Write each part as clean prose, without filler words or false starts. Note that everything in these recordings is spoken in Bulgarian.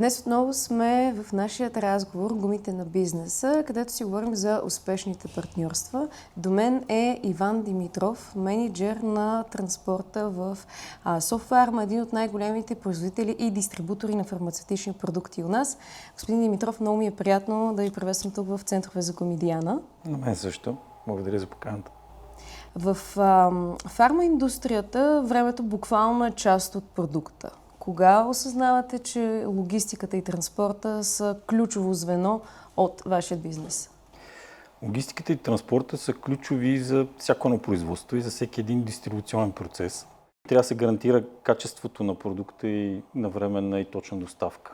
Днес отново сме в нашия разговор «Гумите на бизнеса», където си говорим за успешните партньорства. До мен е Иван Димитров, мениджър на транспорта в Софарма, един от най-големите производители и дистрибутори на фармацевтични продукти у нас. Господин Димитров, много ми е приятно да ви приветствам тук в центрове за Гумидиана. На мен също. Благодаря за поканата. В фармаиндустрията времето буквално е част от продукта. Кога осъзнавате, че логистиката и транспорта са ключово звено от вашия бизнес? Логистиката и транспорта са ключови за всяко едно производство и за всеки един дистрибуционен процес. Трябва да се гарантира качеството на продукта и навременна и точна доставка.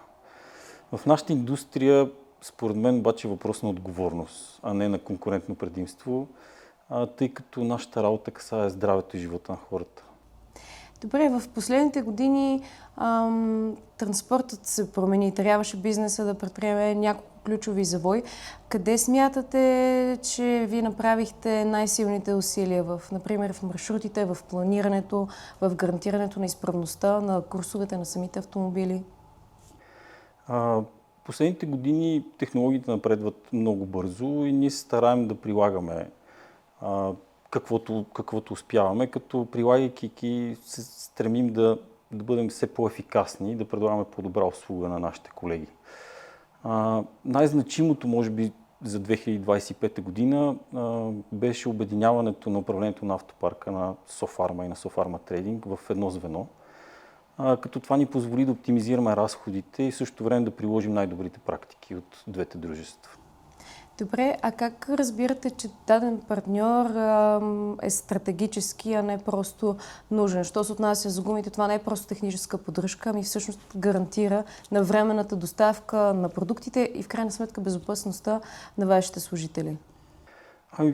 В нашата индустрия, според мен, обаче е въпрос на отговорност, а не на конкурентно предимство, тъй като нашата работа касае здравето и живота на хората. Добре, в последните години транспортът се промени. Трябваше бизнеса да предприеме няколко ключови завои. Къде смятате, че вие направихте най-силните усилия? Например, в маршрутите, в планирането, в гарантирането на изправността на курсовете на самите автомобили? Последните години технологиите напредват много бързо и ние се стараем да прилагаме каквото успяваме, като прилагайки ги се стремим да бъдем все по-ефикасни и да предлагаме по-добра услуга на нашите колеги. Най-значимото, може би, за 2025 година беше обединяването на управлението на автопарка на Софарма и на Софарма Трейдинг в едно звено, като това ни позволи да оптимизираме разходите и в същото време да приложим най-добрите практики от двете дружества. Добре, а как разбирате, че даден партньор е стратегически, а не просто нужен? Що се отнася за гумите, това не е просто техническа поддръжка, ами всъщност гарантира навременната доставка на продуктите и в крайна сметка безопасността на вашите служители?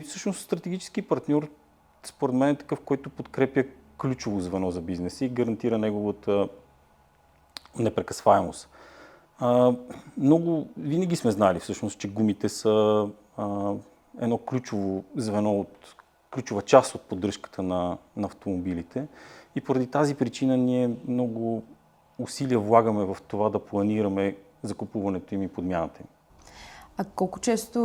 Всъщност стратегически партньор, според мен, е такъв, който подкрепя ключово звено за бизнеса и гарантира неговата непрекъсваемост. Винаги сме знали всъщност, че гумите са едно ключово звено, ключова част от поддръжката на автомобилите и поради тази причина ние много усилия влагаме в това да планираме закупуването им и подмяната им. А колко често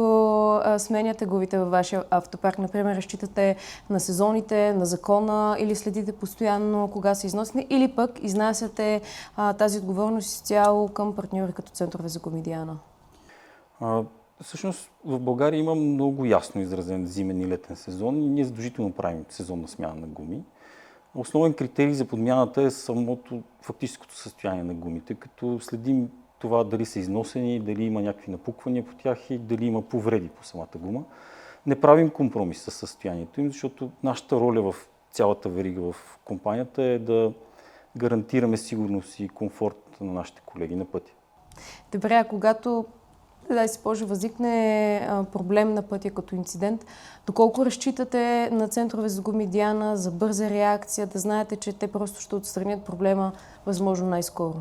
сменяте гумите във вашия автопарк? Например, разчитате на сезоните, на закона или следите постоянно кога са износени, или пък изнасяте тази отговорност изцяло към партньори като центрове за Гумидиана? Всъщност в България има много ясно изразен зимен и летен сезон и ние задължително правим сезонна смяна на гуми. Основен критерий за подмяната е самото фактическото състояние на гумите, като следим това дали са износени, дали има някакви напуквания по тях и дали има повреди по самата гума. Не правим компромис със състоянието им, защото нашата роля в цялата верига в компанията е да гарантираме сигурност и комфорт на нашите колеги на пътя. Добре, а когато, дай си Боже, възникне проблем на пътя като инцидент, доколко разчитате на центрове за Гумидиана за бърза реакция, да знаете, че те просто ще отстранят проблема възможно най-скоро?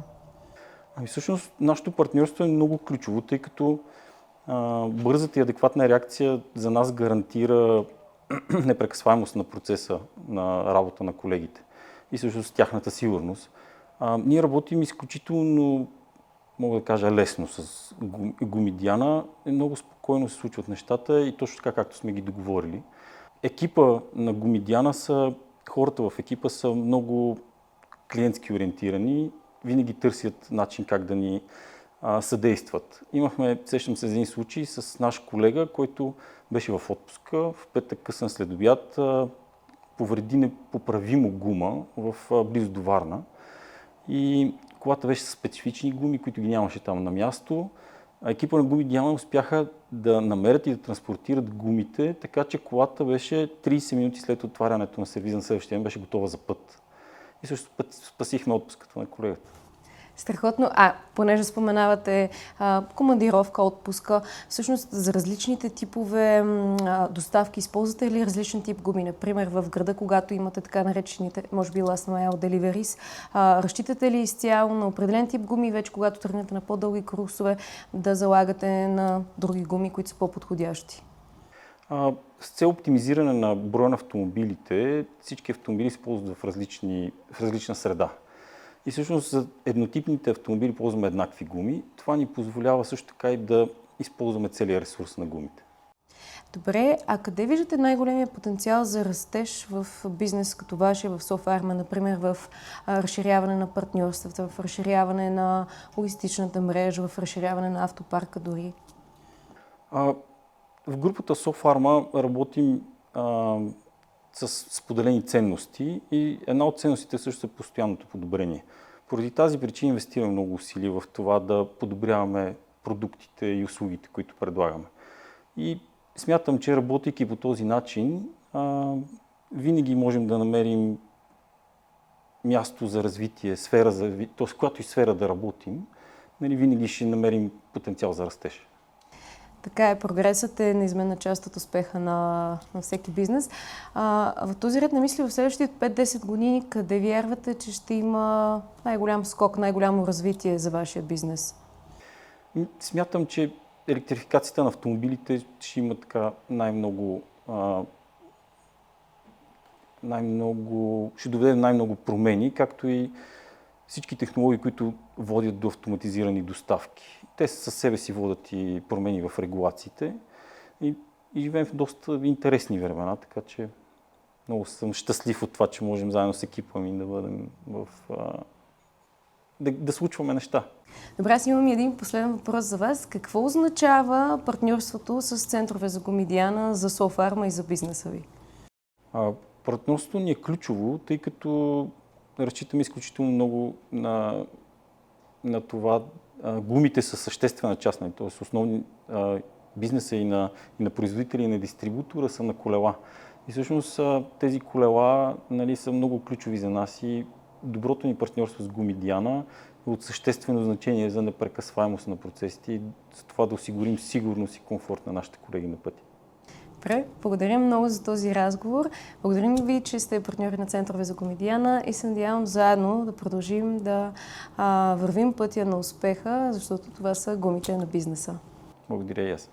Всъщност нашето партньорство е много ключово, тъй като бързата и адекватна реакция за нас гарантира непрекъсваемост на процеса на работа на колегите и всъщност тяхната сигурност. Ние работим изключително, мога да кажа, лесно с Гумидиана. Много спокойно се случват нещата и точно така, както сме ги договорили. Екипа на Гумидиана хората в екипа са много клиентски ориентирани, винаги търсят начин как да ни съдействат. Сещам се за един случай с наш колега, който беше в отпуска, в петък късен следобед, повреди непоправимо гума в близо до Варна. И колата беше с специфични гуми, които ги нямаше там на място. Екипа на Гумидиана успяха да намерят и да транспортират гумите, така че колата беше 30 минути след отварянето на сервиза на следващия ден, беше готова за път. И също спасихме отпуската на колегата. Страхотно. Понеже споменавате командировка, отпуска, всъщност за различните типове доставки използвате ли различен тип гуми? Например, в града, когато имате така наречените, може би last mile deliveries, разчитате ли изцяло на определен тип гуми, вече когато тръгнете на по-дълги курсове, да залагате на други гуми, които са по-подходящи? С цел оптимизиране на броя на автомобилите, всички автомобили се ползват в различна среда. И всъщност за еднотипните автомобили ползваме еднакви гуми. Това ни позволява също така и да използваме целият ресурс на гумите. Добре, а къде виждате най-големия потенциал за растеж в бизнес като вашия, в Софарма, например в разширяване на партньорствата, в разширяване на логистичната мрежа, в разширяване на автопарка дори? В групата Софарма работим с споделени ценности и една от ценностите също е постоянното подобрение. Поради тази причина инвестираме много усилия в това да подобряваме продуктите и услугите, които предлагаме. И смятам, че работейки по този начин, винаги можем да намерим място за развитие, сфера за, т.е. която и сфера да работим, нали, винаги ще намерим потенциал за растеж. Така е, прогресът е неизменна част от успеха на всеки бизнес. В този ред на мисли в следващите 5-10 години, къде вярвате, че ще има най-голям скок, най-голямо развитие за вашия бизнес? Смятам, че електрификацията на автомобилите ще има така ще доведе най-много промени, както и всички технологии, които водят до автоматизирани доставки. Те със себе си водят и промени в регулациите и живеем в доста интересни времена, така че много съм щастлив от това, че можем заедно с екипа ми да бъдем да случваме неща. Добре, аз имам един последен въпрос за вас. Какво означава партньорството с центрове за гуми Диана за Софарма и за бизнеса ви? Партньорството ни е ключово, тъй като разчитаме изключително много на това. Гумите са съществена част, т.е. основни бизнеса и на производители и на дистрибутора са на колела. И всъщност тези колела, нали, са много ключови за нас и доброто ни партньорство с гуми Диана е от съществено значение за непрекъсваемост на процесите и за това да осигурим сигурност и комфорт на нашите колеги на пътя. Добре, благодарим много за този разговор. Благодарим ви, че сте партньори на центрове за гуми Диана и се надявам заедно да продължим да вървим пътя на успеха, защото това са гумите на бизнеса. Благодаря и аз.